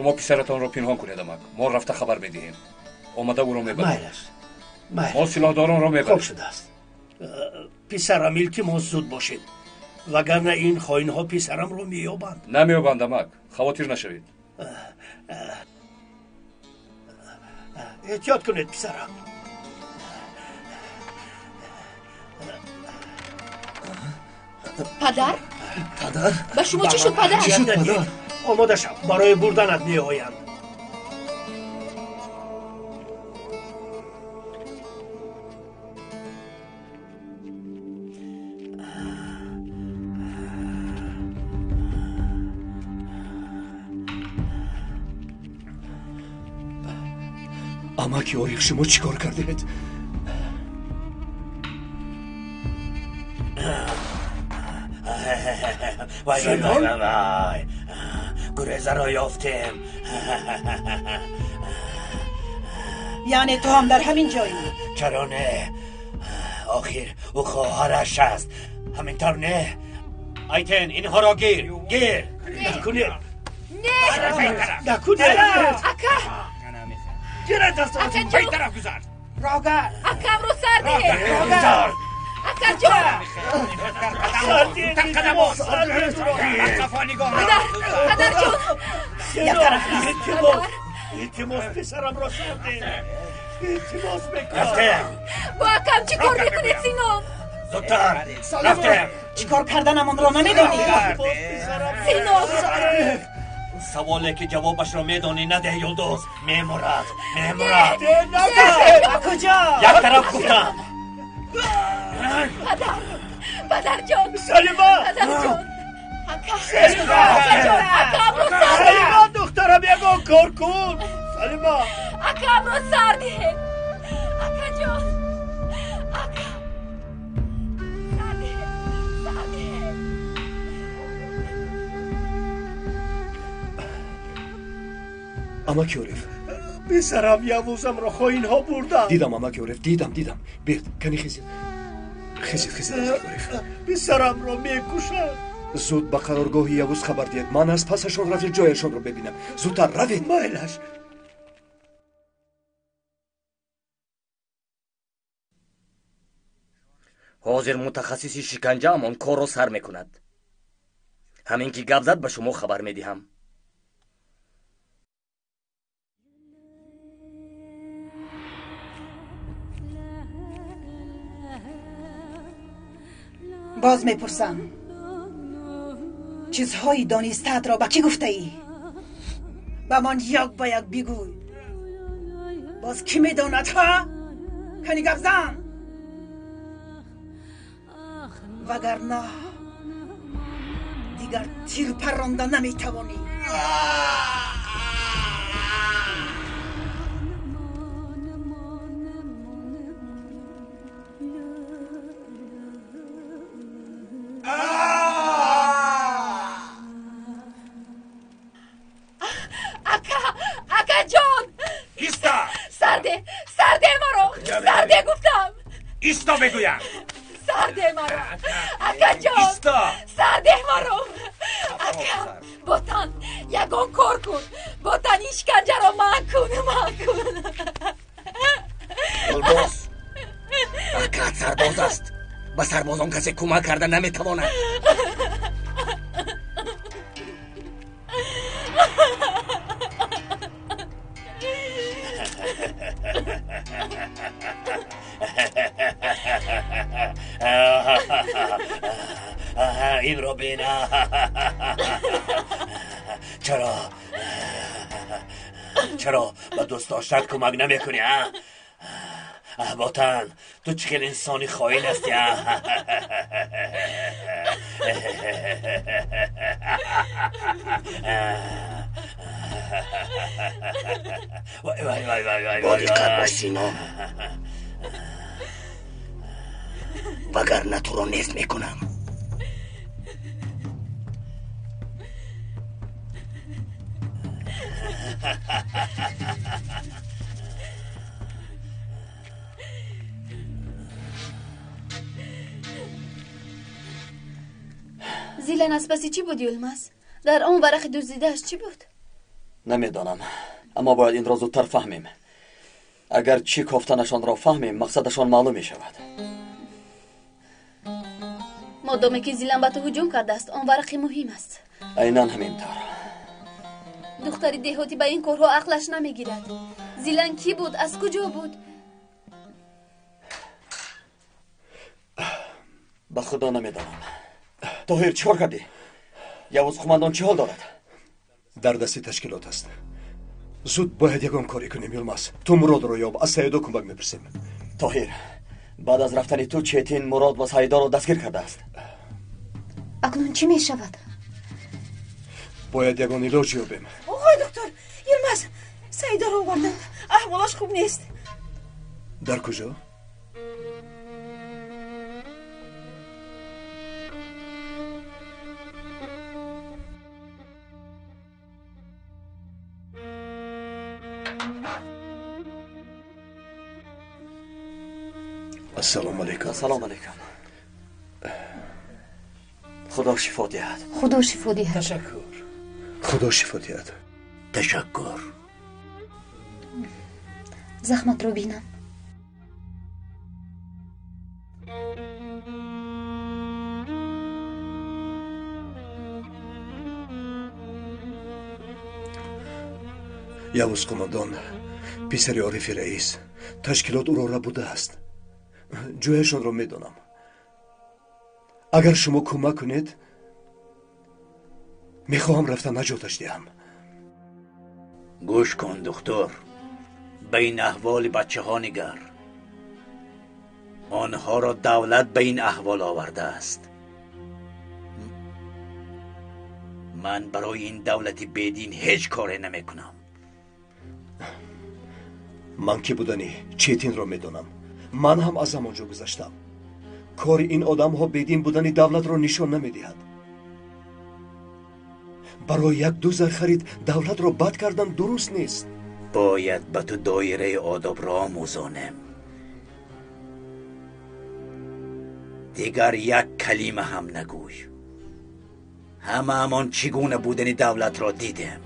شما پسرتان رو پنهان کنید امک. ما رفته خبر میدهیم. آمده او رو میبریم. مایلش ما سلاحداران رو میبریم. خوب شده است. پسرم التماس زود باشید وگرنه این خائن‌ها پسرم رو مییابند. نمییابند امک. خواطر نشوید. احتیاط کنید پسرم. پدر؟ پدر؟ به شما چی شد پدر؟ چی شد پدر؟ آماده شو برای بردنت میآیند. امک اوریق شما چیکار کردید؟ وای گریزه را یافتیم. یعنی تو هم در همین جایی؟ چرا نه؟ آخر او خواهرش است. همینطور نه؟ ایتن اینها را گیر نکنید. نکنید. اکا گیرت است. اکا طرف گذار. راگر اکم رو سرده. گذار. اکا جان پدر جان یک طرف التماس پسرم را سرده. التماس بکن. با اکم چی کار میکنید سینام؟ زودتر رفتم. چی کار کردنمان را نمیدانی؟ سینام سوالی که جوابش را میدانی نده یلدوز. میمورد کجا؟ یک طرف گفتم. پدر جان سلیما پدر جان اکا سلیما دخترم یکو کار کن. سلیما اکم رو سرده. اکا جان اکا سرده. امک اوریق پسرم یوزم را خائن‌ها بردند. دیدم امک اوریق دیدم. بیاد کنی خیزید امک اوریق. پسرم را میکشند. زود به قرارگاه یوز خبر دهید. من از پسشون رفت جایشون رو ببینم. زودتر روید. مایلش حاضر متخصص شکنجه همان کار را سر میکند. همین که گپ زد به شما خبر میدهم. باز میپرسم چیزهایی دانسته‌ات را به کی گفته ای؟ به من یک با یک بگوی. باز کی میداند ها؟ کنی گپ زن وگرنه دیگر تیر پرانده نمیتوانی. اکا جان ایستا. سرده مرا. سرده گفتم. ایستا بگویم. سرده مرا. اکا جان ایستا. سرده مرا. اکا بوتان یگان کار کن. بوتان اشکنجه را من کن. یلدوز اکا سرباز است. به سربازان کسی کمک کرده نمیتواند. این رو بینا. چرا به دوست داشتت کمک نمی کنی؟ باطن تو چکن انسانی خائن هستی. با دقت باش سینا وگرنه تو رو نیست میکنم. زیلن اسپسی چی بود یلمز؟ در اون ورق دزدیدهش چی بود؟ نمیدانم، اما باید این را زودتر فهمیم. اگر چی گفتنشان را فهمیم مقصدشان معلوم می شود. مادامی که زیلان به تو هجوم کرده است آن ورقی مهم است. عیناً همینطور. دختری دهاتی به این کارها عقلش نمیگیرد. زیلان کی بود؟ از کجا بود؟ به خدا نمیدانم. طاهر چیکار کردی؟ یوز قماندان چه حال دارد؟ در دستی تشکیلات است. زود باید یگان کاری کنیم یلماز. تو مراد رو یاب، از سعیدا کمک میپرسیم. طاهر بعد از رفتن تو چیتین مراد و سعیدا رو دستگیر کرده است. اکنون چی می شود؟ باید یگان علاج یابیم. آقای دکتر یلماز سعیدا رو آوردن، احوالش خوب نیست. در کجا؟ السلام علیکم. السلام علیکم. خدا شفا دهد. خدا شفا دهد. تشکر. خدا شفا دهد. تشکر. زخمت رو بینم. یوز قماندان پسر عارف رئیس تشکیلات او را بوده است. جویشان را میدانم. اگر شما کمک کنید میخواهم رفتن نجاتش دهم. گوش کن دکتر، به این احوال بچه ها نگر. آنها را دولت به این احوال آورده است. من برای این دولت بدین هیچ کاری نمی کنم. من که بودنی چیتین را میدانم. من هم از همانجا گذشتم. کار این آدم ها بدین بودنی دولت را نشان نمیدهد. برای یک دو زر خرید دولت را بد کردن درست نیست. باید به تو دایره آداب را آموزانم. دیگر یک کلمه هم نگوی. همه همان چگونه بودن دولت را دیدم.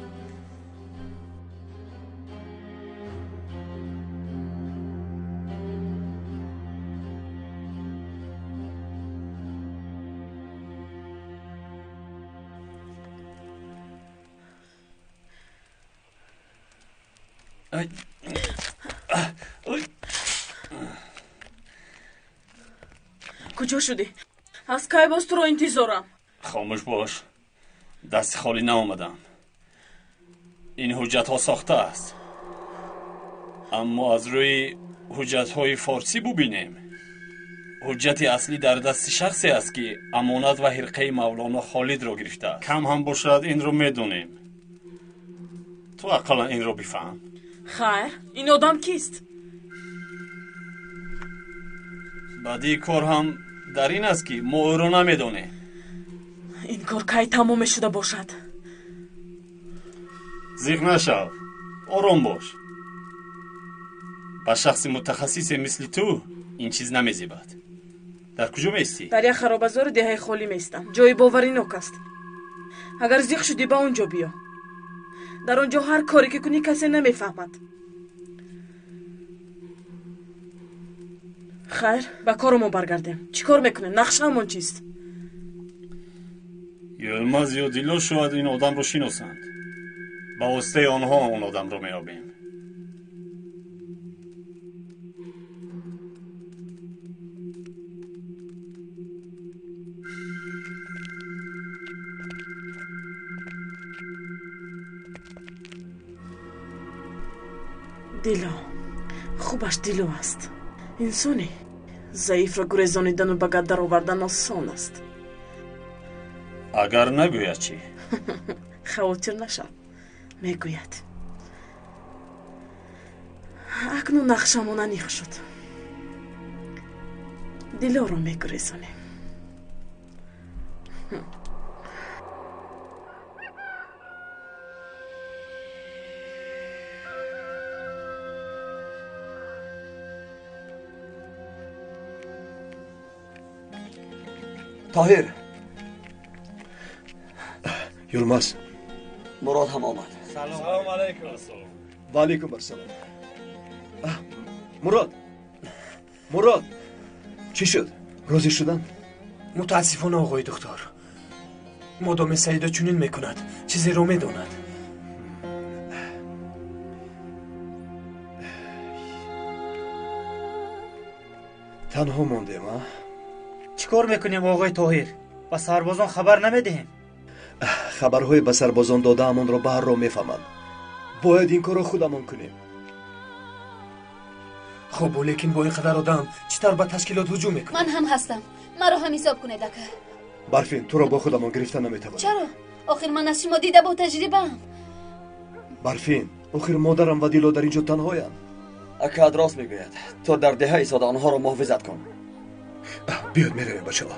کجا شدی؟ از کی باز تو رو انتظارم؟ خاموش باش. دست خالی نآمدم. این حجت ها ساخته است. اما از روی حجت های فارسی ببینیم. حجت اصلی در دست شخصی است که امانت و حرقه مولانا خالد را گرفته است. کم هم باشد این رو میدونیم. تو اقلا این رو بفهم. خیر این آدم کیست؟ بعدی کار هم در این است که ما او رو نمیدونه. این کار کی تمام شده باشد؟ زیغ نشو. آرام باش. با شخص متخصص مثل تو این چیز نمیزیبد. در کجا میستی؟ در یک خرابازار دهه خالی میستم. جای باوری ناک است. اگر زیغ شدی با اونجا بیا. در اونجا هر کاری که کنی کسی نمیفهمد. خیر به کارمون برگردیم. چی کار میکنیم؟ نقشه همون چیست؟ یلماز یا دیلو شاید این آدم رو شناسند. با واسطه آنها اون آدم رو میابیم. دیلو خوبش دیلو است. انسانی ضعیف را گریزانیدن و به گدر آوردن آسان است. اگر نگوید چی؟ خاطر نشو. میگوید. اکنون نقشمون انیخ شد. دیلو رو میگریزانیم. طاهر یلماز مراد هم آمد. سلام علیکم. و علیکم السلام. مراد چی شد؟ راضی شدن؟ متاسفانه آقای دکتر، مادام سعیده چنین میکند، چیزی رو میداند. تنها موندیم ها؟ چیکار میکنیم آقای طاهر؟ با سربازان خبر نمیدهیم؟ خبرهای به سربازان داده همون رو بهر رو میفهمند. باید این کار رو خودمون کنیم. خب لیکن با اینقدر آدم چطور به تشکیلات هجوم میکنه؟ من هم هستم، مرا هم حساب کنه دکه. برفین تو رو با خودمون گرفتن نمیتوانم. چرا؟ آخر من از شما دیده با تجربه‌ام. برفین آخر مادرم و دیلو در اینجا تنهایم. اکاد راست میگوید. تو در دهه ایستاده آنها رو محافظت کن. بیاد میرویم بچه ها.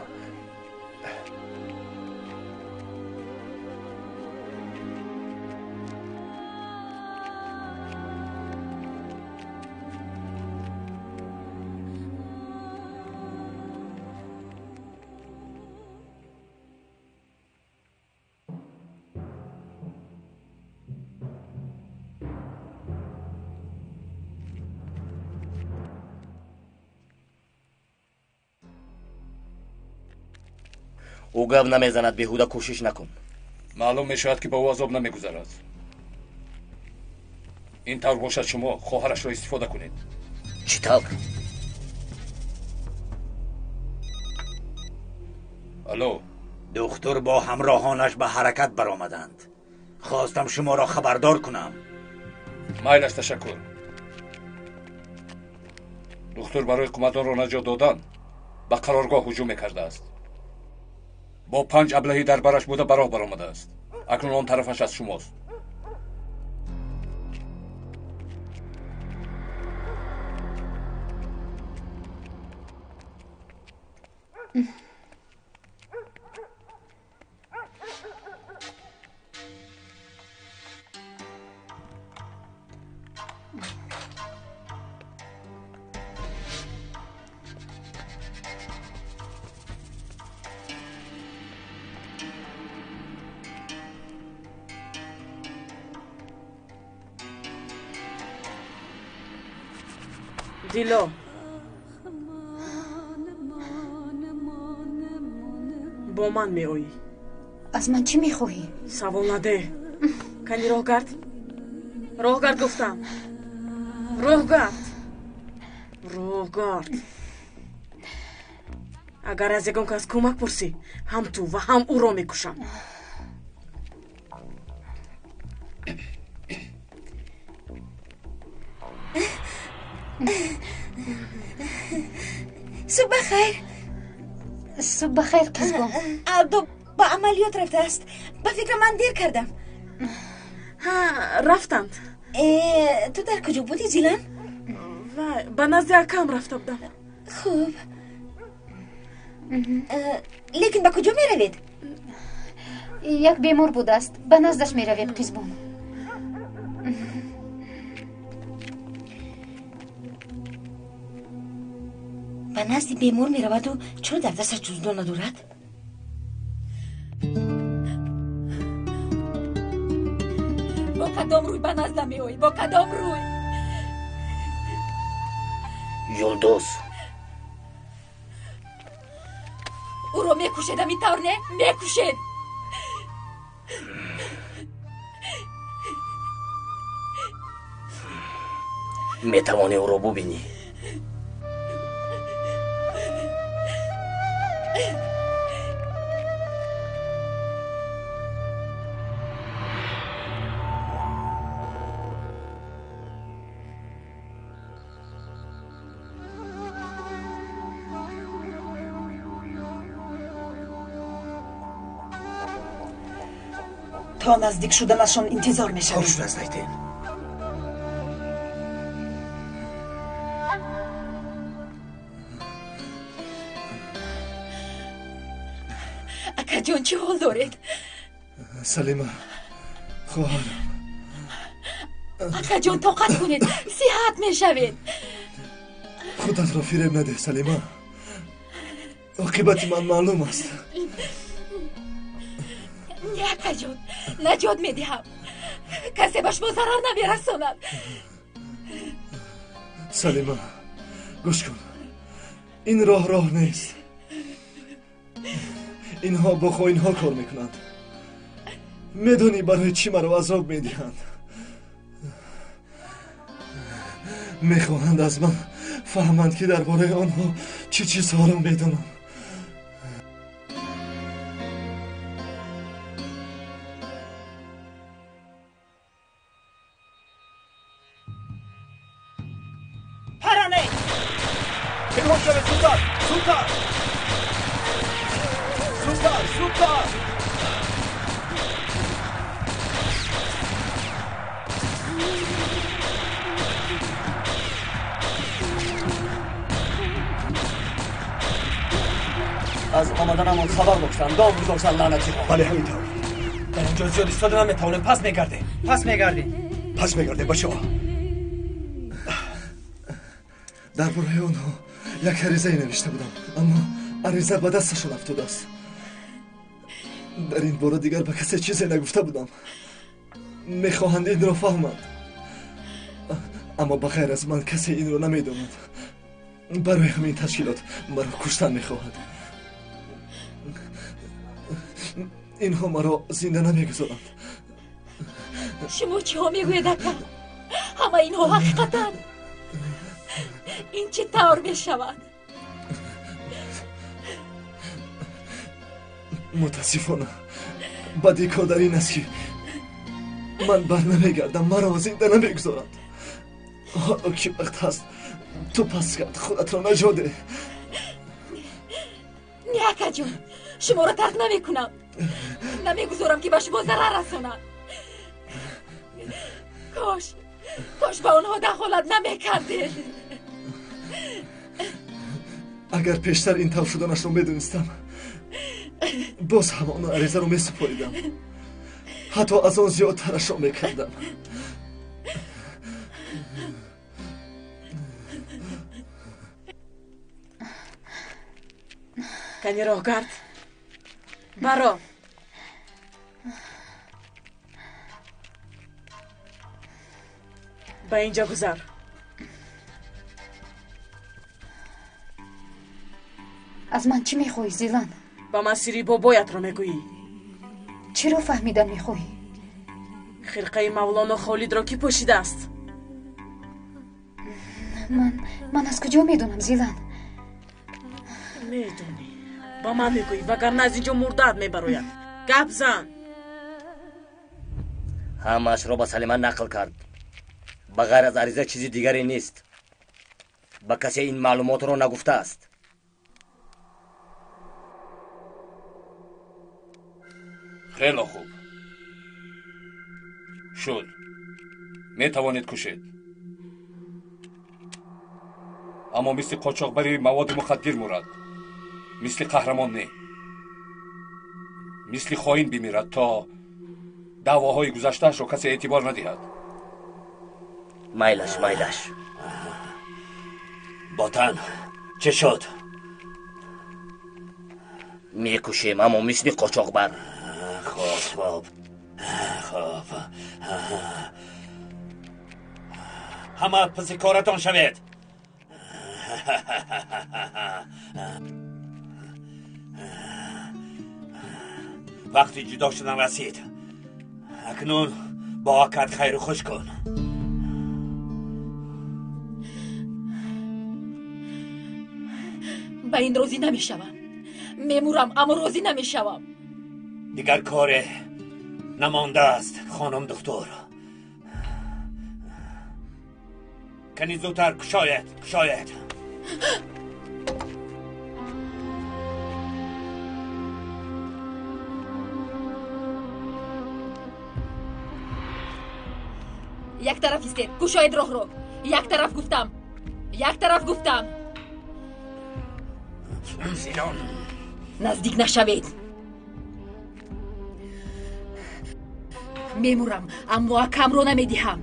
او گپ نمیزند، بیهوده کوشش نکن. معلوم میشود که با او عذاب نمیگذرد. این طور باشد شما خواهرش را استفاده کنید. چی طور؟ الو. دکتر با همراهانش به حرکت برآمدند. خواستم شما را خبردار کنم. مایل است، تشکر. دکتر برای قماندان را نجات دادن به قرارگاه هجوم کرده است. با 5 ابلهی در برش بوده براه برآمده است. اکنون آن طرفش از شماست. دیلو با من می اویی. از من چی میخواهی؟ سوال نده. کنی راه گرد؟ راه گرد گفتم. راه گرد. اگر از یکم کس کمک پرسی هم تو و هم او را میکشم. صبح بخیر. صبح بخیر قزبان. عبدو با عملیات رفته است. به فکر من دیر کردم. رفتند. تو در کجا بودی زیلان؟ به نزد اکم رفته بودم. خوب. لیکن به کجا می روید؟ یک بیمار بود است، به نزدش می رویم قزبان. به نزد بیمار می رود و چرا در دستش جزدان ندارد؟ با کدام روی به نزدم می اوی؟ با کدام روی؟ یلدوز او رو می کشید این طور نه؟ می کشید. می توانی او رو ببینی. تا نزدیک شدنشان انتظار می شویم. خوش نزدیکتین. اکا جان چه حال دارید؟ سلیمه خواهرم. اکا جان طاقت کنید، صحت می شوید. خودت را فریب نده سلیمه. عاقبت من معلوم است. نه اکا جان، نجات می دهم. کسی به شما ضرر نمیرساند. سلیما گوش کن، این راه نیست. اینها با خود اینها کار میکنند. میدونی برای چی مرا عذاب میدهند؟ میخواهند از من فهمند که درباره آنها چه چیزها را میدونم. پرانه پنهان شده سلطان. از آمدنمان خبر داشتن، دام گذاشتن لعنتی ها. بله همینطور. در اینجا زیاد ایستاده نمیتونه. پس میگرده بچه ها. درباره آنها یک عریضه نوشته بودم، اما عریضه به دستشون افتاده است. در این باره دیگر به کسی چیزی نگفته بودم. میخواهند این را فهمند، اما بغیر از من کسی این را نمیداند. برای همین تشکیلات مرا کشتن میخواهد. اینها مرا زنده نمیگذارند. شما چی ها میگوید اکا؟ همه اینها حقیقتن. این چه طور میشود؟ متاسفانه بدی کار در این است که من بر نمیگردم، مرا زنده نمیگذارند. حالا که وقت هست تو پس کرد خودت را نجاده. نه اکا جون، شما را ترک نمیکنم. نمیگذارم که به شما ضرر رسانند. کاش به آنها دخالت نمیکردید. اگر پیشتر این طور شدنش رو میدونستم، باز هم آن عریضه رو میسپاریدم. حتی از آن زیادترش رو میکردم. کنی راه گرد برا. به اینجا گذر. از من چی میخوایی زیلان؟ با مسیری بابایت را میگویی. چرا فهمیدن میخوایی؟ خرقه مولانا خالد را کی پوشیده است؟ من از کجا میدونم زیلان؟ میدونی با من میگویی وگرنه از اینجا مردت میبروید. گپ زن. همش را با سلیمه نقل کرد. بغیر از عریضه چیزی دیگری نیست. با کسی این معلومات را نگفته است. خیلی خوب شد. می توانید کشید، اما مثل قاچاقبری مواد مخدر مرد. مثل قهرمان نه، مثل خائن بمیرد تا دعواهای گذشته‌اش را کسی اعتبار ندهد. میلش باتن چه شد؟ میکشیم، اما مثل قاچاقبر. خوب همه پس کارتان شوید. وقتی جدا شدن رسید. اکنون با عقد خیر و خوش کن. به این روزی نمیشوم. میمورم اما روزی نمیشوم. دیگر کار نمانده است خانم دکتر. کنی زودتر کشاید. یک طرف ایستید. کشاید راه رو. یک طرف گفتم. زیلان نزدیک نشوید. میمورم اما کم رو نمیدهم.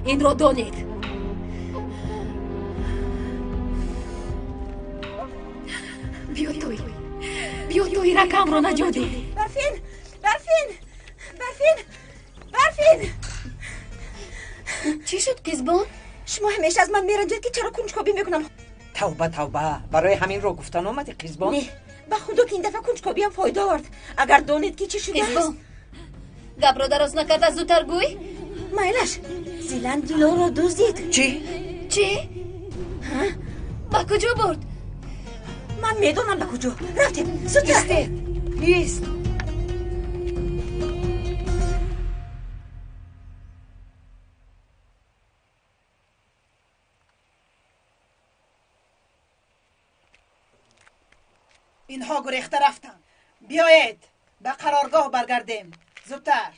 این رو دانید. بیا توی رکم رو نجادی. برفین چی شد قزبان؟ شما همیشه از من میرنجید که چرا کنجکاوی میکنم. توبه برای همین رو گفتن آمدی قزبان؟ نه با خدا که این دفعه کنجکاوی هم فایده آورد. اگر دانید که چی شده است. گپ را درست نکرد زودتر گوی. مایلش زیلان دیلو رو دزدید. چی؟ با کجا برد؟ من میدونم با کجا رفتیم. زودتر ایست. اینها گریخته رفتن. بیایید به قرارگاه برگردیم. زودتر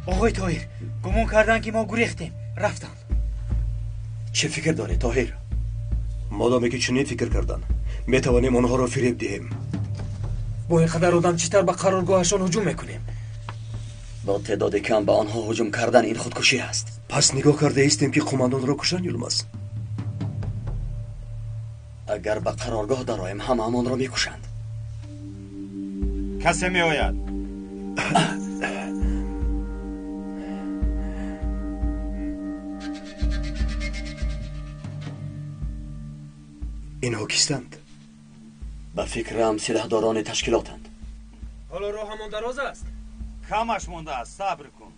آقای طاهر گمان کردن که ما گریختیم رفتن. چه فکر داری طاهر؟ مادامی که چنین فکر کردن میتوانیم آنها را فریب دهیم. با اینقدر آدم چیتر به قرارگاهشان هجوم میکنیم؟ با تعداد کم به آنها هجوم کردن این خودکشی است. پس نگاه کرده ایستیم که قماندان را کشتن یلماز. اگر به قرارگاه درآییم همه همان را میکشند. کسی میآید؟ اینها کیستند؟ به فکرم سلاحداران تشکیلاتند. حالا راه همان دراز است. کمش مونده است، صبر کن.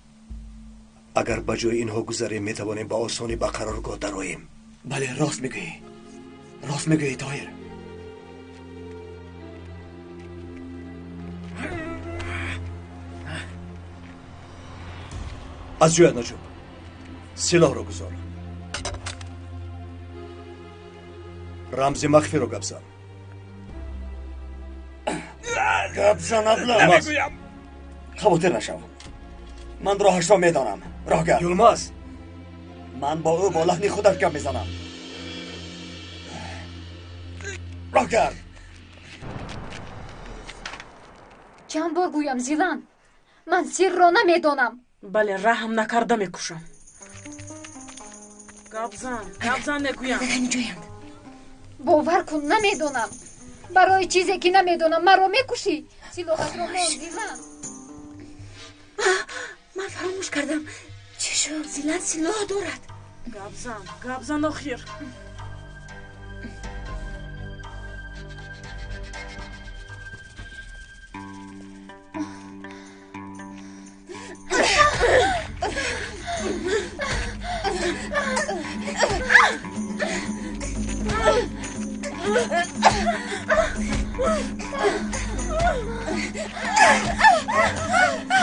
اگر به جای اینها گذریم میتوانیم به آسانی به قرارگاه درآییم. بله راست میگویی طاهر. از جویت نجوم سلاح را گذار. رمز مخفی رو گبزن. گبزن ابله. نمیگویم. خاطر نشو. من راهش را میدانم. راهگر یلماز، من با او با لحن خودت گپ میزنم. راهگر چند بار گویم زیلان من سیر را نمیدانم. بله رحم نکرده میکشم. گبزن نگویم. باور کن نمیدونم. برای چیزی که نمیدونم مرا میکشی. سلاحت را باز زیلان. من فراموش کردم. چه شد؟ زیلان سلاح دارد. گبزن آخیر.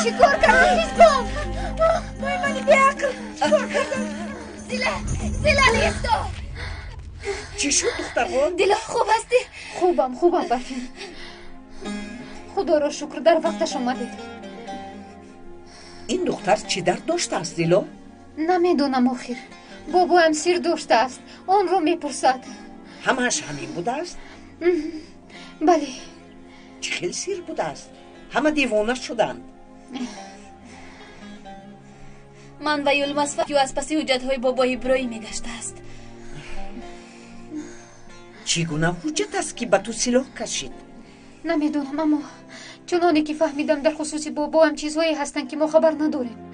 چی کار کردی قزبان؟ وای منی بیعقل. چی کار کردی؟ زیلان ایستا. چی شد دخترم؟ دل خوب هستی؟ خوبم برفین. خدا را شکر در وقتش آمدید. این دختر چی درد داشته است دیلو؟ نمیدونم آخر. بابا هم سیر داشته است. آن رو میپرسد. همش همین بوده است؟ بله. چه خیلی سیر بوده است؟ همه دیوانه شدند. من و یلماز فکیو از پسی حجت‌های بابا ابراهیم میگشته است. چگونه حجت است که به تو سلاح کشید؟ نمیدونم اما چنانی که فهمیدم در خصوص بابا هم چیزهایی هستن که ما خبر نداریم.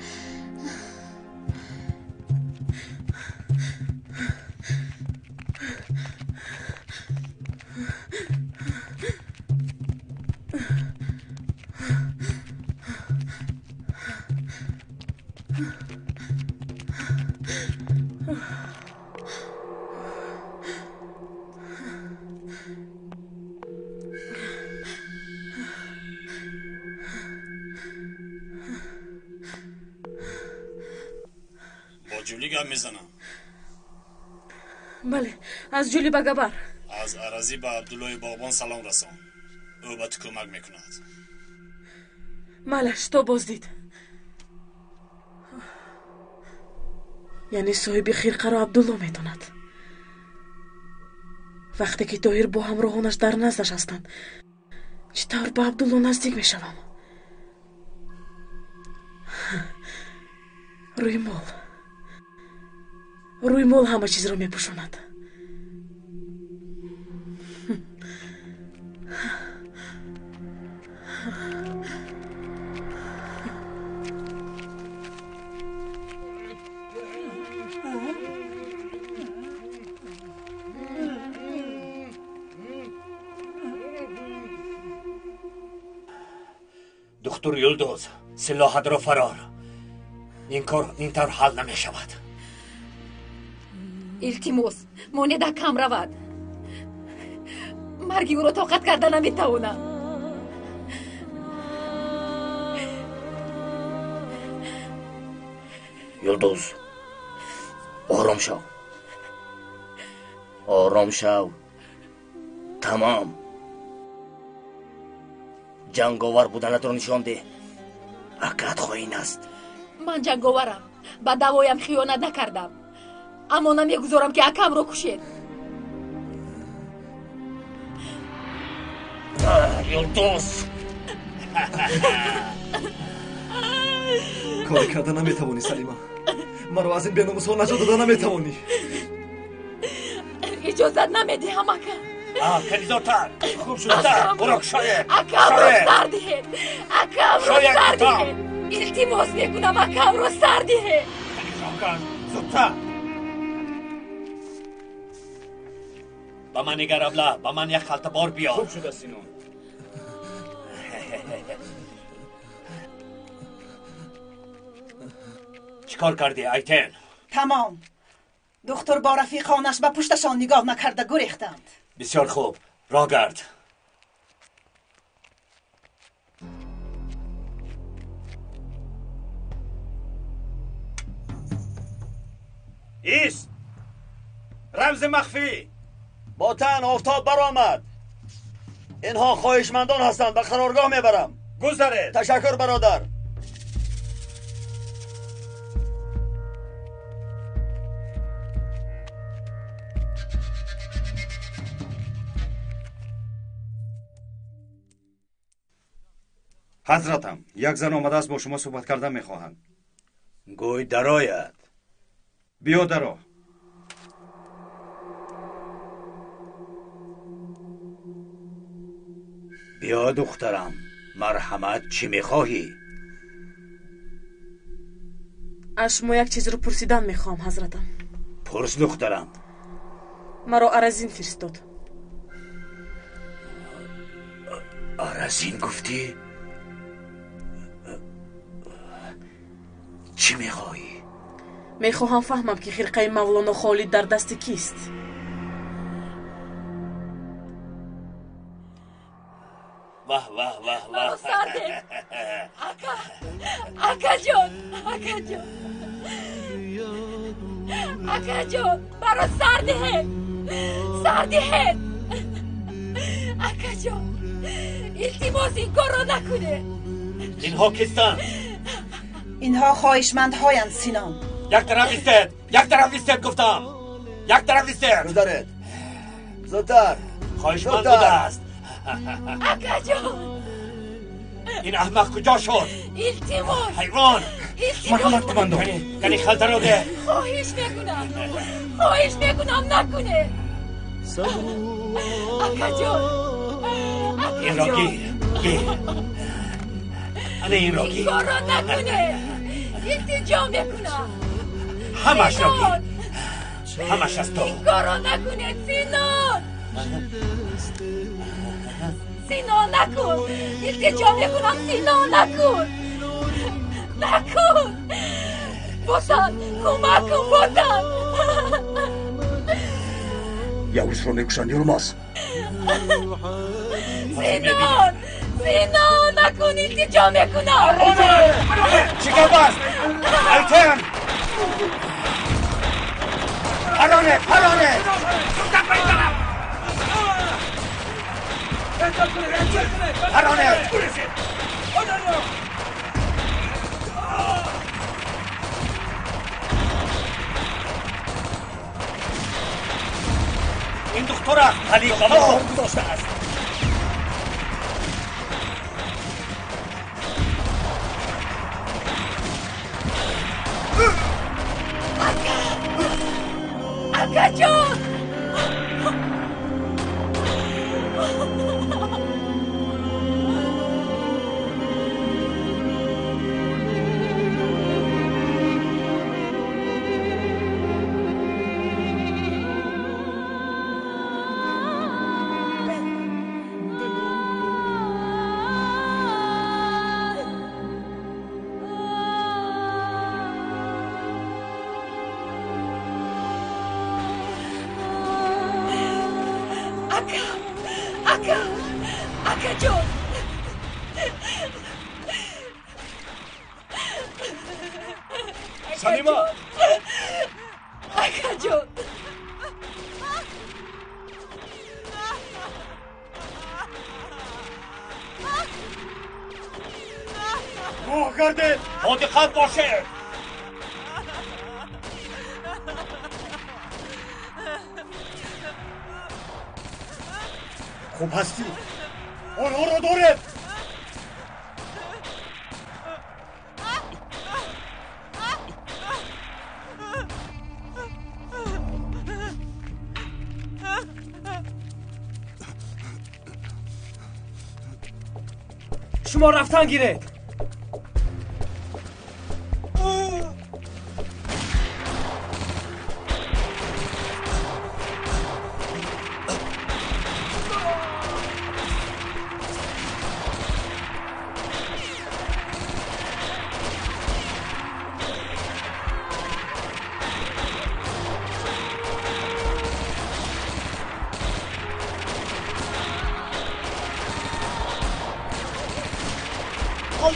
جولی گم میزنم. بله از جولی به گبر. از عرضی به عبدالله بابان سلام رسان. او به تو کمک میکند. مالش تو بازدید. یعنی صاحب خرقه را عبدالله میتوند. وقتی که طاهر با همراهانش در نزدش هستند چطور به عبدالله نزدیک میشوم؟ روی مال همه چیز را میپوشاند. دکتر یلدوز سلاحت را فرار. این کار اینطور حل نمی شود. التماس مانده کم رود. مرگی او را طاقت کردن نمیتوانم. یلدوز آرام شو. آرام شو. تمام. جنگاور بودنت را نشان ده. اکرد خواهین است. من جنگاورم. به دوایم خیانت نکردم. اما نمیگذارم که اکم رو کشید. یلدوز کاری کردن نمیتوانی سلیما. مرا از این بیناموس‌ها نجات دادن نمیتوانی. اجازت نمیدهم اکم. کنیزاتر خوب شده. برو شاید. اکم رو سر دهید. اکم رو سر دهید. التماس میکنم اکم رو سر دهید. زودتر. با من نگر ابله. با من یک خلطه بار بیار. خوب شده سینون. چیکار کردی ایتن؟ تمام. دکتر با رفیقانش به پشتشان نگاه نکرده گریختند. بسیار خوب. راه گرد. ایست. رمز مخفی. با تن آفتاب برآمد. اینها خواهشمندان هستند. به قرارگاه میبرم. گذرید. تشکر برادر. حضرتم یک زن آمده است با شما صحبت کردن میخواهند. گوی درآید. بیا درآ. بیا دخترم. مرحمت چی میخواهی؟ از شما یک چیز رو پرسیدن میخوام حضرتم. پرس دخترم. مرا ارزین فرستاد. ارزین گفتی؟ چی میخواهی؟ میخواهم فهمم که خرقه مولانا خالد در دست کیست. واه واه واه واه. مرا سر ده. اکا جان. اکا جان. اکا جان. مرا سر ده. سر ده. اکا جان. التماس این کار را نکنه. اینها کیستن؟ اینها خواهشمندهایند سینان. یک طرف ایستید. یک طرف ایستید گفتم. یک طرف ایستید. گذرید. زودتر. خواهشمند بوده است. اکا جان. این احمق کجا شد؟ التماس. حیوان. مرحمت کماندو. یعنی خلطه رو ده. خواهش میکنم. خواهش میکنم نکنه. اکا جان. این را گیر. گیر. انه این را این گیر. کار را نکنه. التجا میکنم. همش را گیر. همش از تو. این کار را نکنه سینان. سینان نکن. التجا میکنم سینان نکن. نکن. بوتان کمک کن بوتان. یاوش رو میکشن یلماس. سینان. سینان نکن. التجا میکنم. چیکار بست؟ ایتن. پرانه. پرانه. پرانه. این دکتر است. علی با ما گذاشته است. اکا جان اکا جان سلیما اکا جان گوه گردید با دقت باشه. خوب هستی؟ آنها را دارد. شما رفتن گیرید.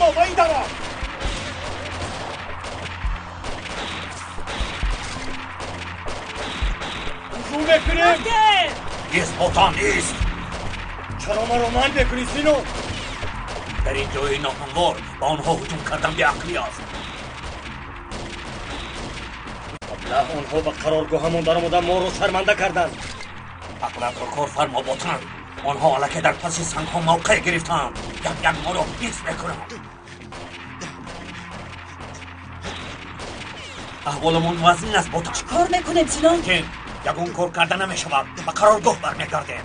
الله این طرف. هجوم بکنیم. نیست بوتان نیست. چرا ما رو من بکنی سینون؟ در این جای ناهموار با آنها هجوم کردن بیعقلی است. ابله آنها به قرارگاهمون درآمدن ما رو شرمنده کردن. عقلت را کار فرما بوتان. آنها الکی در پس سنگ‌ها موقع گرفتند. یک ما رو نیست بکنند. احوالمون وزن است بوتان. کار میکنیم سینان؟ کن یکون کار کرده نمیشود. به قرارگاه برمیگردیم.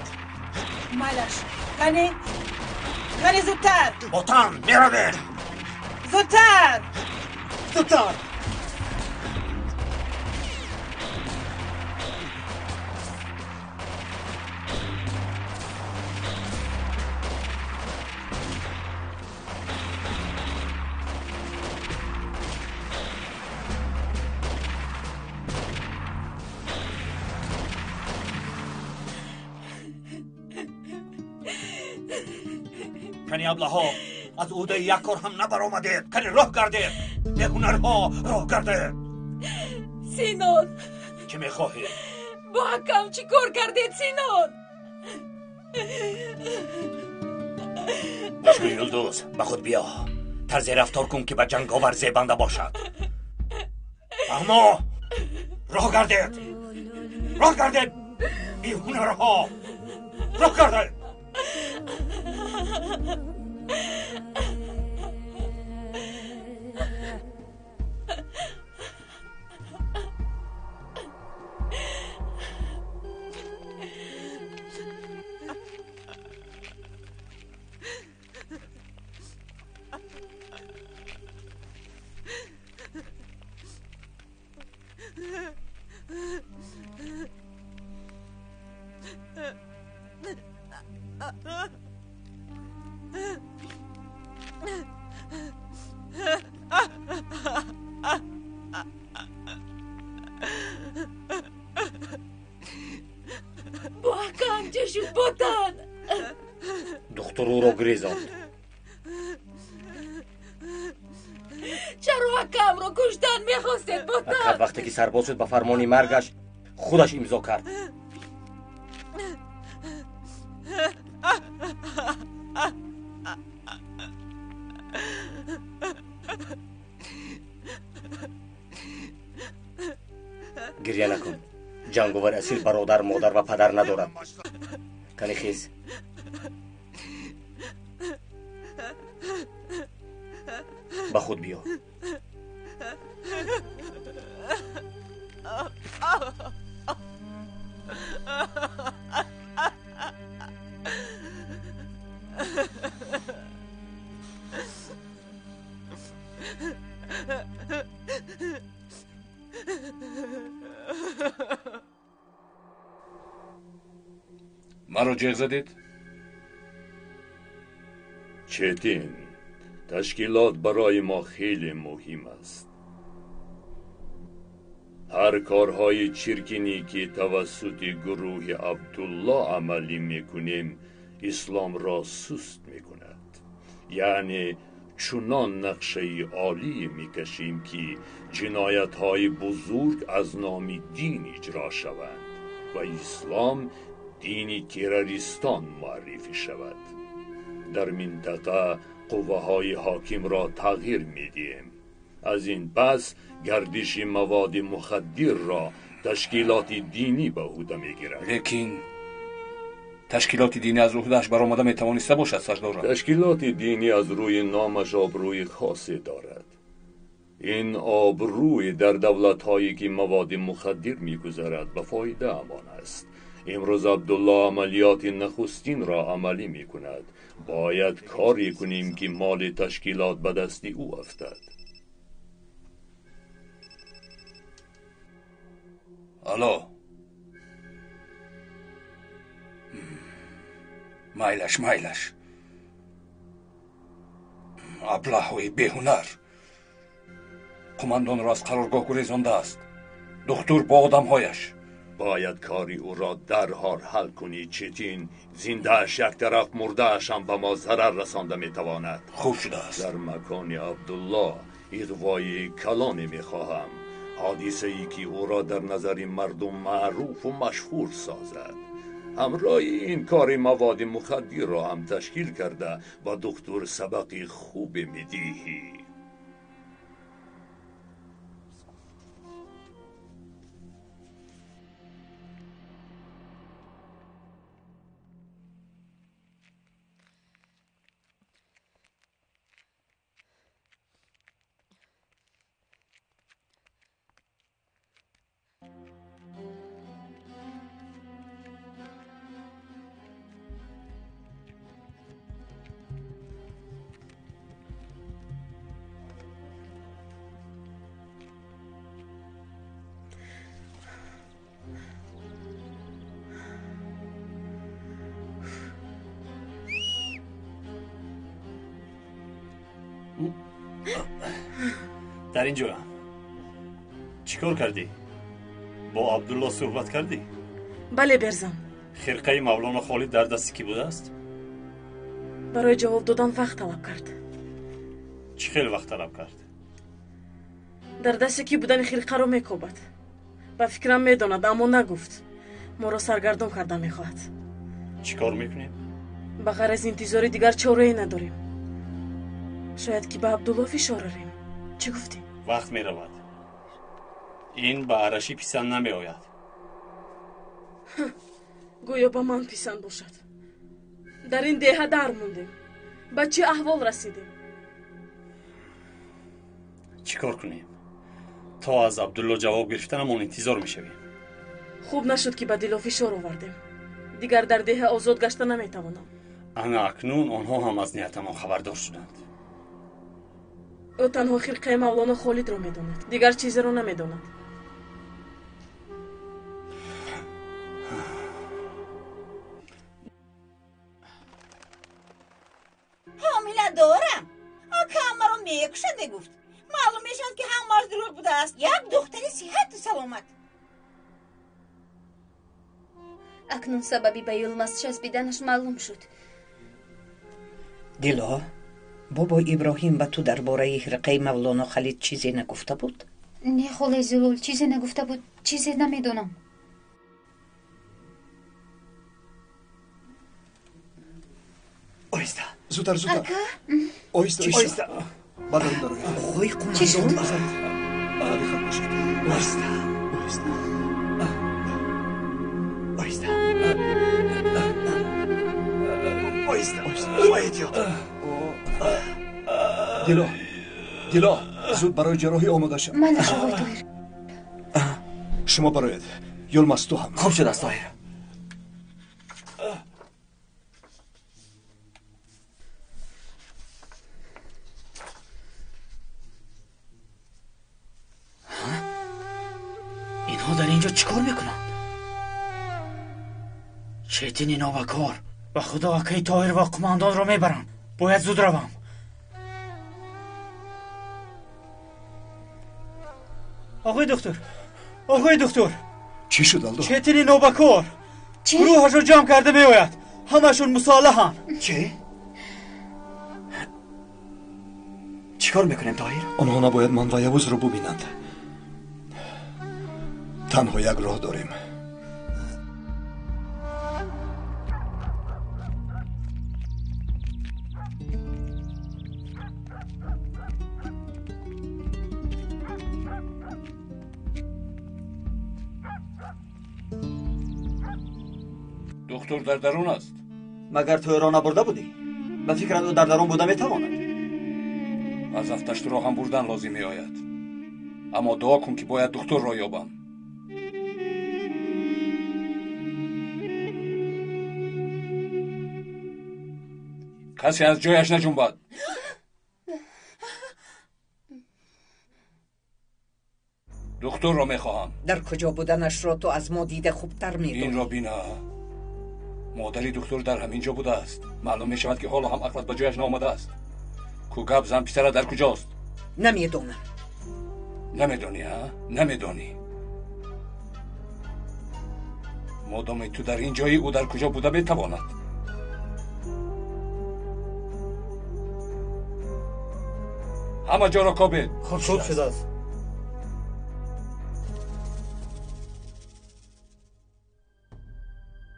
مالش کنی زودتر. بوتان میرویم. زودتر. کنی ابله‌ها از عهده یک کار هم نبرآمدید. کنی راه گردید. به هنرها راه گردید. سینون چه میخواهید؟ با حکم چی کار کردید سینون؟ چشم یلدوز به خود بیا. طرز رفتار کن که به جنگاور زیبنده باشد. اما راه گردید. راه گردید. بی هنرها راه گردید. با حکم چه شد بوتان؟ دختر او را گریزاند. چرا حکم را کشتن میخواستید بوتان؟ حکم وقتی که سرباز شد به فرمان مرگش خودش امضا کرد. گریه نکن. جنگاور اسیر برادر مادر و پدر ندارد. کنی خیز. با خود بیا. مرا جیغ زدید؟ چتین، تشکیلات برای ما خیلی مهم است. هر کارهای چرکینی که توسط گروه عبدالله عملی میکنیم اسلام را سست میکند. یعنی چنان نقشه عالی میکشیم که جنایت های بزرگ از نام دین اجرا شوند و اسلام دینی تروریستان معرفی شود. در منطقه قوه های حاکم را تغییر میدیم. از این پس گردش مواد مخدر را تشکیلات دینی به عهده میگیرد. لیکن تشکیلات دینی از عهده‌اش برآمده میتوانسته باشد سردار. تشکیلات دینی از روی نامش آبروی خاصی دارد. این آبروی در دولت‌هایی که مواد مخدر میگذارد به فایده امان است. امروز عبدالله عملیات نخستین را عملی میکند. باید کاری کنیم که مال تشکیلات به دست او افتد. الو مایلش ابله‌های بیهنر قماندان را از قرارگاه گریزانده است. دکتر با آدمهایش. باید کاری او را در حال حل کنی چتین. زندهش یک طرف مردهش هم به ما ضرر رسانده میتواند. خوب شده است. در مکان عبدالله اغوای کلانی میخواهم. حادثه ای که او را در نظر مردم معروف و مشهور سازد. همراه این کار مواد مخدر را هم تشکیل کرده و دکتر سبق خوب میدهی. در اینجا چیکار کردی؟ با عبدالله صحبت کردی؟ بله برزم. خرقه مولانا خالد در دستی کی بوده است؟ برای جواب دادن وقت طلب کرد. چی خیلی وقت طلب کرد؟ در دستی کی بودن خرقه رو میکوبد. با فکرم میداند اما نگفت. ما را سرگردان کرده میخواهد. چیکار میکنیم؟ بغیر از انتظار دیگر چاره‌ای نداریم. شاید که به عبدالله فشار آوریم. چی گفتی؟ وقت می رود. این به عرشی پسند نمی آید. گویا به من پسند باشد. در این دیه در موندیم. به چه احوال رسیدیم؟ چیکار کنیم؟ تا از عبدالله جواب گرفتنمون انتظار می شویم. خوب نشد که به دل فشار آوردیم. دیگر در دیه آزاد گشته نمی توانم. انا اکنون آنها هم از نیت ما خبردار شدند. او تنها خرقه مولانا خالد را میداند. دیگر چیزی را نمیداند. حامله دارم. آکه همه را میکشده گفت. معلوم میشد که همه دروغ بوده است. یک دختری صحت و سلامت. اکنون سببی به یلماز چسبیدنش معلوم شد. دیلا، بابا ابراهیم به تو درباره خرقه مولانا خالد چیزی نگفته بود؟ نه خاله زلول چیزی نگفته بود. چیزی نمیدونم. آیسته زودتر اکا آیسته بداریم داره آقای چی شد؟ علی خط باشد آیسته دیلو زود برای جراحی آماده شو. مالش آقای طاهر. شما براید یلماس تو هم. خوب شد است طاهر. اینها در اینجا چیکار میکنن؟ چتین نوبکار و خدا اکی طاهر و قماندان رو میبرن. باید زود روم. آقای دکتر چی شد الدو؟ چتین نوبکار گروهش رو جمع کرده میآید. همشون مصالحن. چیکار میکنیم طاهر؟ آنها نباید من و یوز رو ببینند. تنها یک راه داریم. دکتر در درون است. مگر تو را نبرده بودی؟ به فکرت او در درون بوده میتواند. از افتش را هم بردن لازم می آید. اما دعا کن که باید دکتر را یابم. کسی از جایش نجنبد. دکتر را میخواهم. در کجا بودنش را تو از ما دیده خوبتر میدونی. این را بینا. مادری دکتر در همین جا بوده است. معلوم می شود که حالا هم عقلت به جایش نآمده است. کوگب زن پسر در کجاست؟ نمیدونم. نمیدونی ها؟ نمیدونی. مادام تو در این جایی او در کجا بوده بتواند. همه جا را کابل. خوب شده است.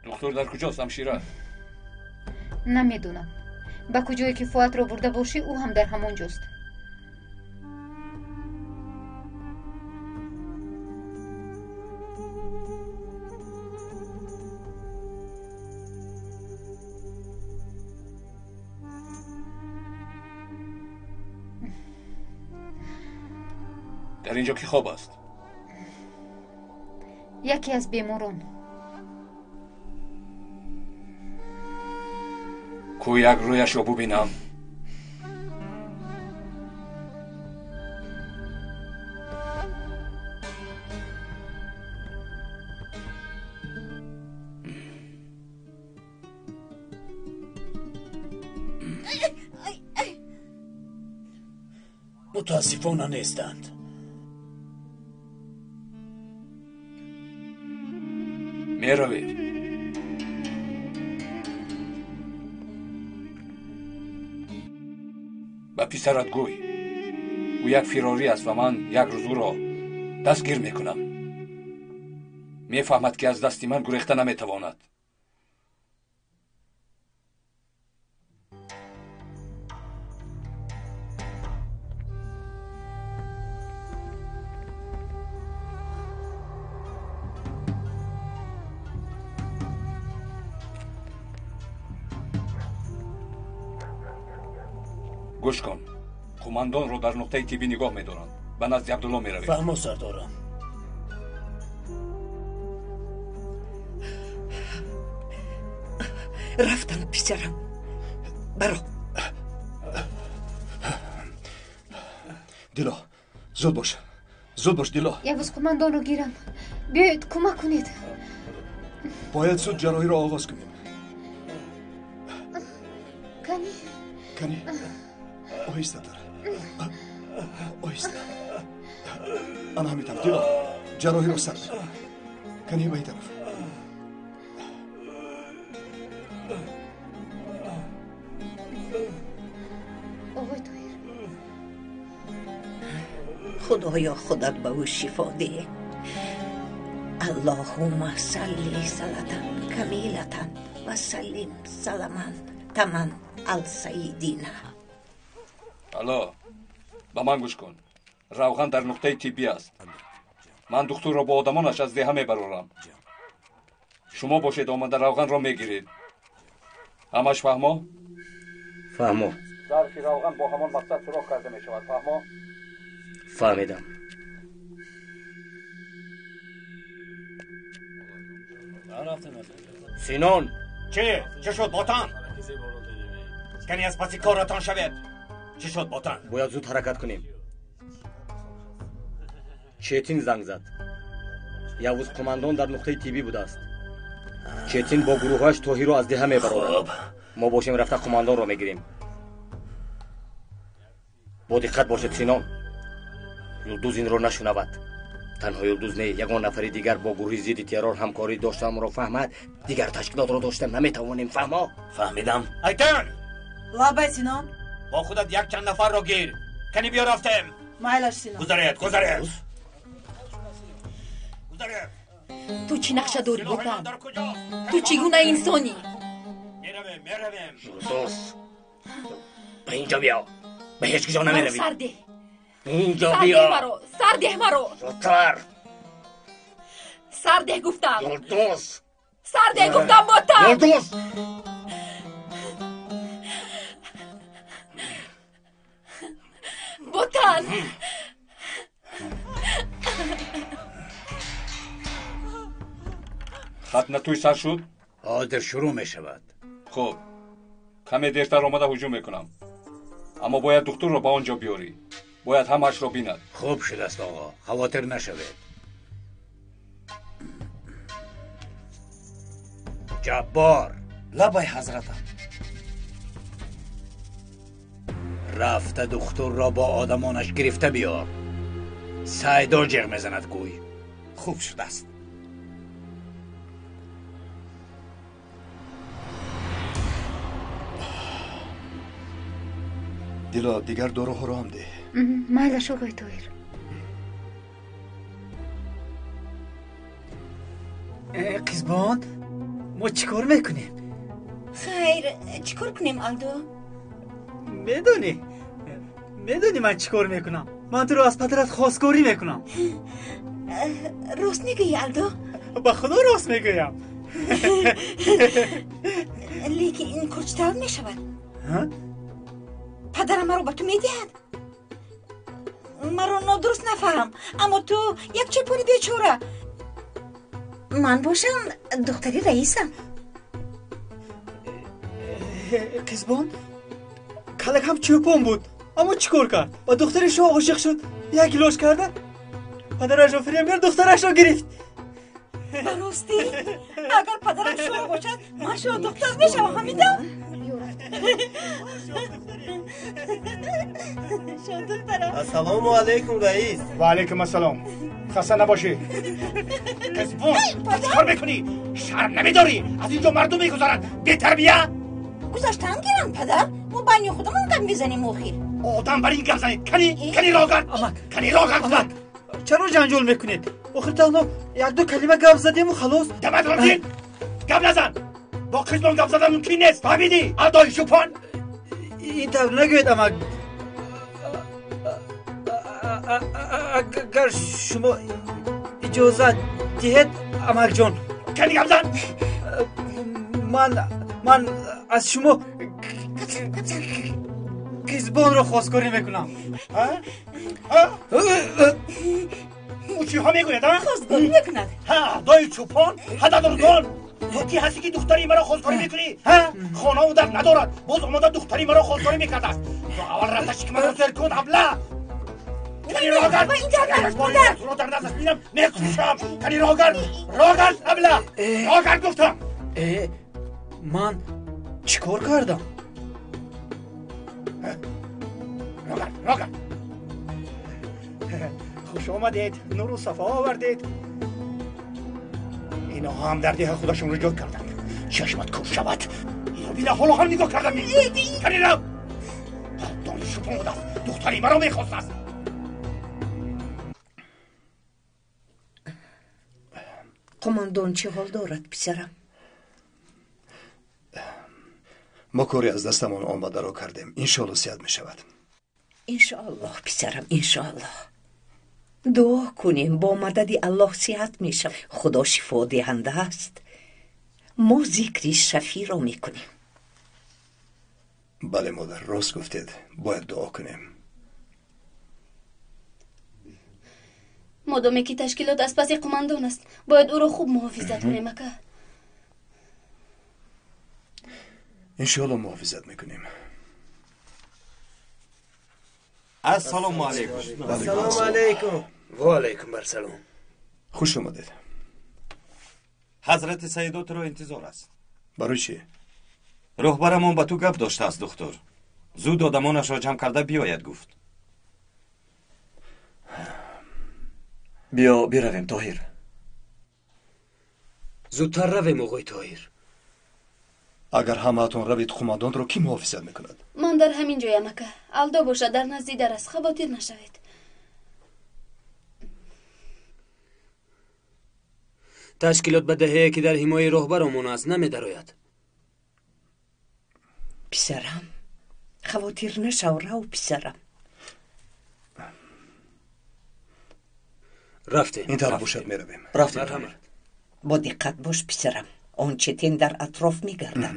دکتر در کجاست همشیره؟ نمیدونم. به کجایی که فواد رو برده باشی او هم در همون جاست. در اینجا کی خواب است؟ یکی از بیماران. کو یک رویش را ببینم. متاسفانه نیستند. می روید. به پسرت گوی او یک فراری است و من یک روز او را دستگیر میکنم. میفهمد که از دست من گریخته نمیتواند. گوش کن. قماندان رو در نقطه تیبی نگاه میدارند. به نزد عبدالله میروید. فهمو سردارم. رفتن پسرم. برو. دیلو زود باش. زود باش دیلو. یوز قماندان رو گیرم. بیایید کمک کنید. باید زود جراحی را آغاز کنیم. کنی آهسته تر. آهسته. آن همین طرف دیلو. جراحی را سر بکن. کنی به این طرف. آقای طاهر خدایا خودت به او شفا ده. اللهم صلی صلاتن کمیلتن و سلیم سلامن تمن السیدینا. حالا به من گوش کن. روغن در نقطه تیبی است. من دکتر را با آدمانش از دیه میبرارم. شما باشید آمده روغن را میگیرید. همش فهمو؟ فهمو. ظرفی روغن با همان مقصد سوراخ کرده می شود. فهمو؟ فهمیدم. سینون چه شد باتان؟ کنی از پسی کارتان شود. چه شد باتان؟ باید زود حرکت کنیم. چتین زنگ زد. یوز قماندان در نقطه تیبی بوده است. چتین با گروهاش توهی رو از ده میبرد. ما باشیم رفته قماندان رو میگیریم. با دقت باشید سینان. یلدوز این رو نشنود. تنها یلدوز نه، یگان نفری دیگر با گروه ضد ترور همکاری داشتم رو فهمد. دیگر تشکیلات رو داشتم نمیتوانیم. فهما؟ فهمیدم. ایتن لابای سینان با خودت یک چند نفر رو گیر. کنی بیا رفتم. مایلش سینان گذارید. تو چی نقشه داری بکن؟ تو چگونه انسانی؟ میرویم. دوست به اینجا بیا. به هیچ کجا نمیروی. سرده اینجا بیا. سرده مرو. زودتر. سرده گفتم. یلدوز. سرده گفتم باتم. یلدوز. باتن. ختنه توی سر شد؟ حاضر شروع می شود. خب کمی دیرتر آمده هجوم میکنم، اما باید دکتر رو با آنجا بیاری. باید همش رو بیند. خوب شده است آقا، خواطر نشوید. جبار. لبای حضرتم. رفته دکتر را با آدمانش گرفته بیار. سایدار جغ میزند گوی. خوب شده است. دیلا دیگر دورو حرام ده. مایلش آقای طاهر. قزبان ما چیکار میکنیم؟ خیر چیکار کنیم آلدو؟ میدونی من چیکار میکنم. من تو رو از پدرت خواستگاری میکنم. راست میگی آلدو؟ با خدا راست میگویم. لیکن این کجتر میشود؟ پدرم مرا به تو میدهد. مرا نادرست نفهم، اما تو یک چپوری بیچاره. من باشم دختری رئیسم. قزبان کلک هم چوپون بود، اما چیکار کرد؟ با دخترش رو عاشق شد، یک گلاش کرده. پدرش رو فریم کرد، دخترش رو گرفت. راستی اگر پدرم شما باشد من شما دختر میشم. حمیدم السلام علیکم رئیس. و علیکم السلام. خسته نباشی. قزبون کار میکنی؟ شرم نمیداری؟ از اینجا مردم میگذارند بی تربیه. گذاشتم گیرم پدر، ما بین خودمون گم بزنیم آخیر. آدم بر این گم زنید. کنی راگرد. کنی راگرد. چرا جنجال میکنید؟ آخر تنها یک دو کلمه گپ زدیم و خلاص. دمت رفتین؟ گپ نزن. با قزبان گپ زدن ممکن نیست. فهمیدی؟ ادای شوپان. این طور نگوید. اما اگر شما اجازه دهید امک جان. کنی گپ زن. من از شما قزبان رو خواستگاری میکنم. او چی ها میگوید؟ خواستگاری میکند. دای چوپان. هددرگان. تو کی هستی که دختری مرا خواستگاری میکنی؟ خانه او در ندارد، باز آمده دختری مرا خواستگاری میکرده است. تو اول رفتش که مرا سر کن ابله. کنی راگرد. تو در دست بینم میکشم. کنی راگرد ابله. راگرد گفتم. من چیکار کردم؟ راگرد. خوش آمدید. نور و صفا آوردید. اینا هم در ده خودشون رو جد کردن. چشمت کش شود. اینو بیده حالا هم نگاه کردم. کنی رو دانی شپان بود است. دختری مرا میخواست است. قماندان چه حال دارد پسرم؟ ما کاری از دستمان آمده را کردیم. انشالله صحت می شود. انشالله پسرم، انشالله. دعا کنیم با مدد الله صحت می شود. خدا شفا دهنده است. ما ذکر شفی را میکنیم. بله مادر، راست گفتید. باید دعا کنیم. مادامی که تشکیلات از پس قماندان است باید او را خوب محافظت کنیم اکا. انشاءالله محافظت میکنیم. السلام علیکم. السلام علیکم. و علیکم برسلام. خوش اومدید. حضرت سیدات رو انتظار است. برای چی؟ رهبرمون با تو گپ داشته است دکتر. زود آدمانش را جمع کرده بیاید گفت. بیا برویم طاهر. زودتر رویم آقای طاهر. اگر همه‌تون روید قماندان رو کی محافظت میکند؟ من در همین جایم اکا. الدا باشه در نزدی در است. خواطر نشوید. تشکیلات به دهه که در حمایه رهبرمون است نمی‌دراید. پسرم خواطر نشو. رو پسرم. رفتیم. این طرف باشد میرویم. رفتیم. با دقت باش پسرم. آنچه تن در اطراف میگردد.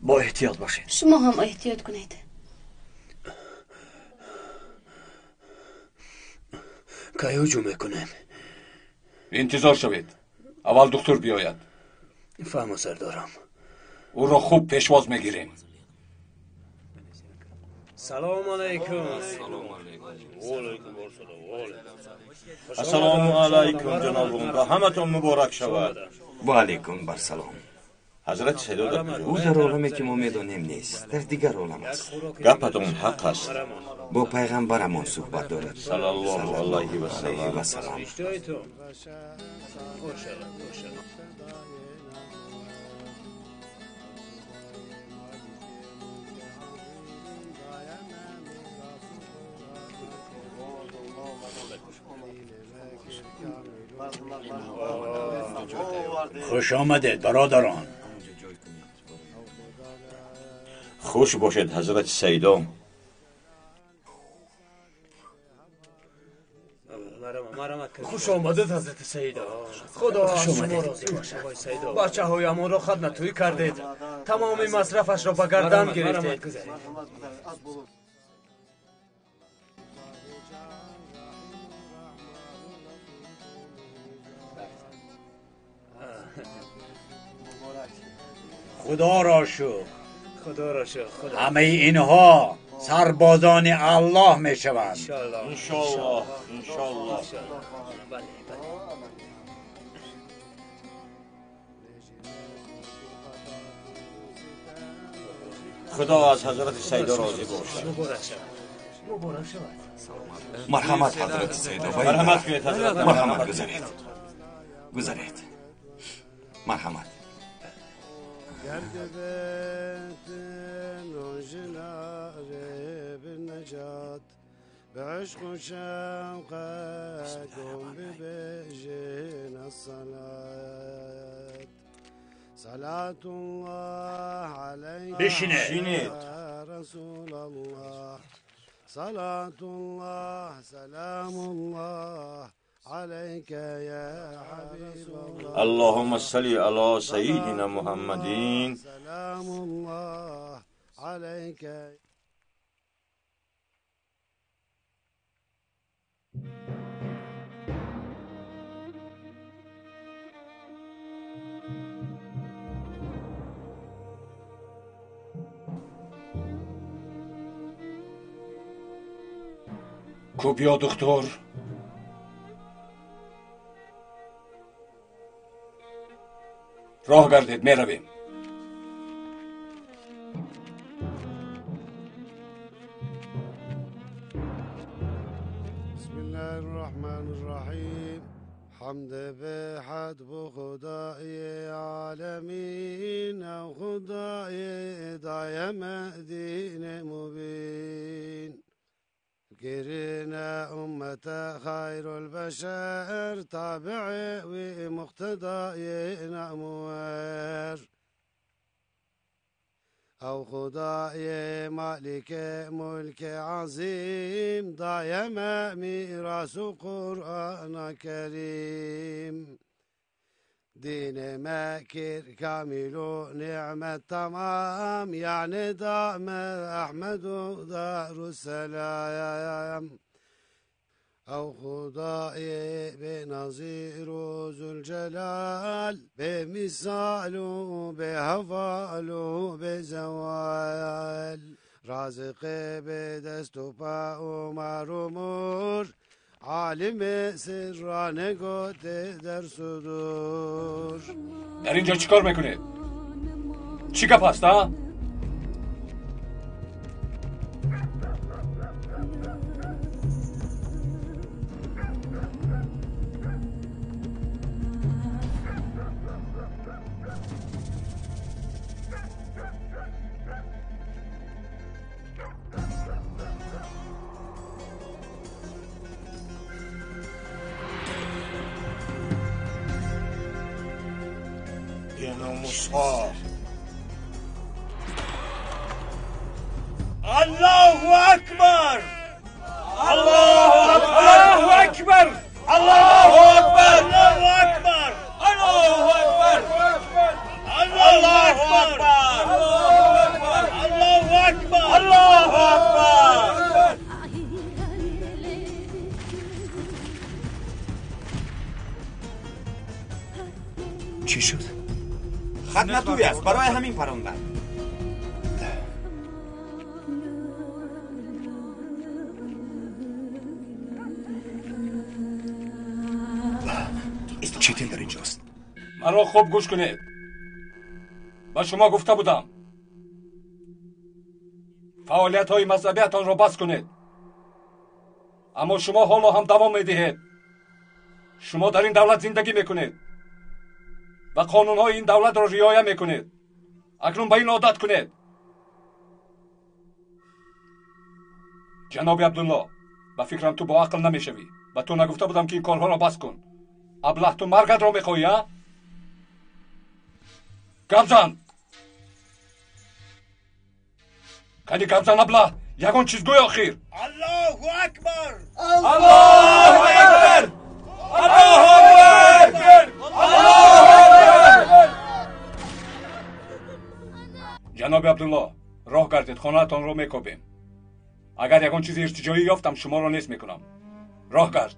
با احتیاط باشید. شما هم احتیاط کنید. که هجوم میکنیم. انتظار شوید. اول دکتر بیاید. فهم سردارم. او را خوب پیشواز میگیریم. سلام علیکم. السلام علیکم جنابم و همتون مبارک شود. با علیکم بر سلام. حضرت سیدات او در عالمی که ما میدانیم نیست، در دیگر عالم است. گپتون حق است. با پیغمبرمان صحبت دارد صلی الله علیه و سلم. خوش آمدید برادران. خوش باشد حضرت سیدا. خوش آمدید حضرت سیدا. خدا از شما راضی باشد. بچه هایمان را خدمتویی کردید. تمام مصرفش را به گردن گرفتید. خدا را شکر. خدا را شکر. همه اینها سربازان الله می شوند. انشالله. خدا از حضرت سیدا راضی باشد. مبارک شود. مرحمت حضرت سیدا. مرحمت کنید حضرت. مرحمت گذارید. مرحمت. گرد بيت نجنا بالنجاة بعشق وشوقة قوم ببيجينا الصلاة صلاة الله عليك يا رسول الله صلاة الله سلام الله عليك يا حبيب الله اللهم صل على سيدنا محمد. سلام الله عليك. کوبیا دکتر. راه گردید میرویم. بسم الله الرحمن الرحیم. حمد به حد بو خدای عالمین و خدای دایم دین مبین. گرنا امت خیر البشر تابع و مقتدای نامور. او خدای مالک ملک عظیم دایم میراث قرآن کریم. دين ماكر كامل نعمة تمام يعني دام أحمد دار السلام أو خدائي بنظير ذو الجلال بمثال بهفال بزوال رازق بدست و پا عمر امور عالم سرانه گوته در صدور. در اینجا چیکار میکنه؟ چی گپ هست ها؟ الله أكبر الله أكبر الله أكبر الله أكبر الله أكبر الله أكبر الله أكبر الله أكبر. چی شد؟ خط نتوی است برای همین پروندن. چیتین در اینجاست. مرا خوب گوش کنید. با شما گفته بودم فعالیت های مذهبیتان را بس کنید، اما شما حالا هم دوام میدهید. شما در این دولت زندگی میکنید و قانون های این دولت را رعایت میکنید. اکنون به این عادت کنید. جناب عبدالله، به فکرم تو با عقل نمیشوی. و تو نگفته بودم که این کارها را بس کن. ابله تو مرگت را میخواهی ها؟ گبزن کنی گبزن ابله. یگان چیز گوی آخیر. الله أكبر الله أكبر الله أكبر الله أكبر. جناب عبدالله، راه گردید. خانه‌تان را میکوبیم. اگر یگان چیزی ارتجاعی یافتم شما را نیست میکنم. راه گرد.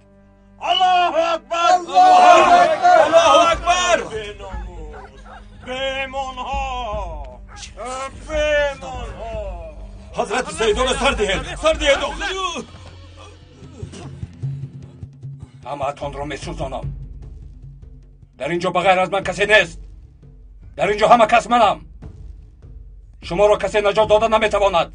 الله أكبر الله أكبر الله أكبر. بمانها بمانها. حضرت سیدون سر دهید سر دهید. همه اتان را میسوزانم. در اینجا بغیر از من کسی نیست. در اینجا همه کس منم. شما را کسی نجات داده نمیتواند.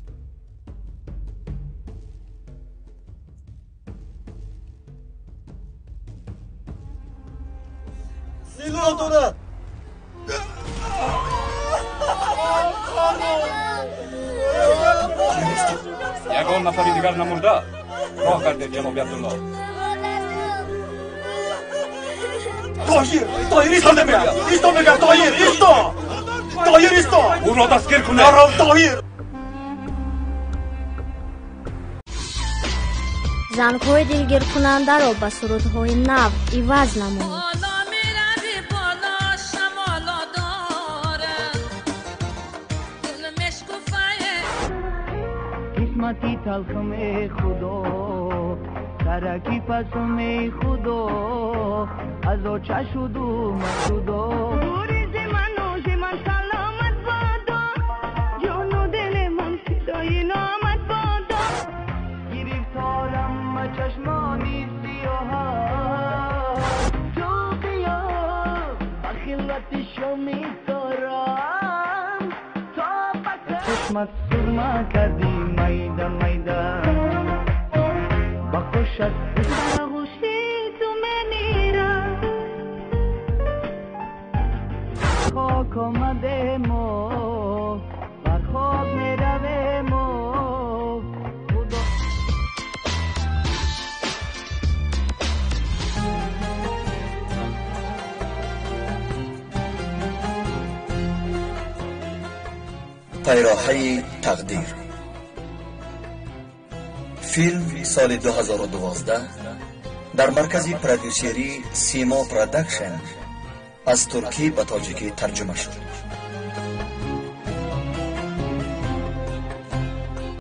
سیلو دونه یگان نفری دیگر نمونده. راه گردید جناب عبدالله. طاهر ایستا میگم طاهر ایستا او را دستگیر کنه. طاهر زنگ‌های دلگیر کننده را به سرودهای نو عوض نمایید. قسمتی تلخم خدا ترکی پسم خدا از آچه شد و مسودا دوری زمن سلامت بادا جان و دل من فدای نامت بادا گرفتارم چشمانی سیاها تو بیا بخیلت شمی دارم تا بکر چشمت سرما کردی میده بخوشت بخوشی تو میمیرم خاک آمده ما بر خاک میروه ما پیراهه تقدیر. فیلم سال 2012 در مرکز پرودوسری سیما پرودکشن از ترکی به تاجیکی ترجمه شد.